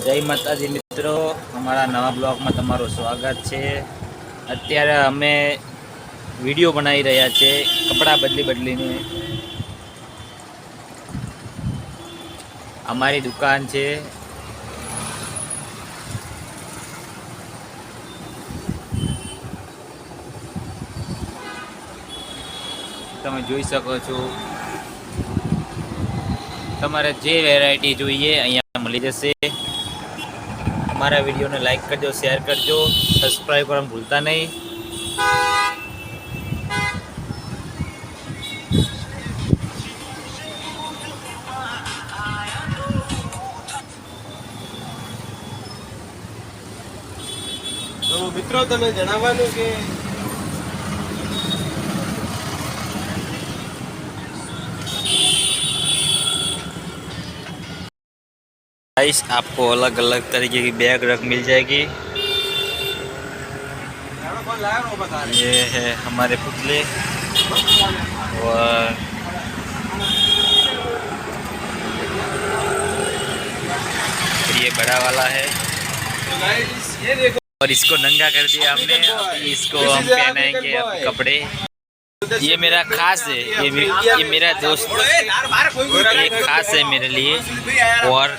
जय माताजी मित्रों, हमारा नवा ब्लॉग में तमारू स्वागत है। अत्यारे अमे वीडियो बनाई रह्या छे कपड़ा बदली ने। अमारी दुकान है। तमे जोई सको छो। तमारे जे वेरायटी जोईए अहींया मळी जशे। हमारा वीडियो ने लाइक करजो, शेयर करजो, सब्सक्राइब करना भूलता नहीं। तो मित्रों तमे जणाववानुं के गाइस, आपको अलग अलग तरीके की बैग रख मिल जाएगी। ये है हमारे पुतले और ये बड़ा वाला है। तो गाइस ये देखो, और इसको नंगा कर दिया हमने। अभी इसको हम पहनाएंगे अब कपड़े। ये मेरा खास है, ये मेरा दोस्त, ये खास है मेरे लिए। और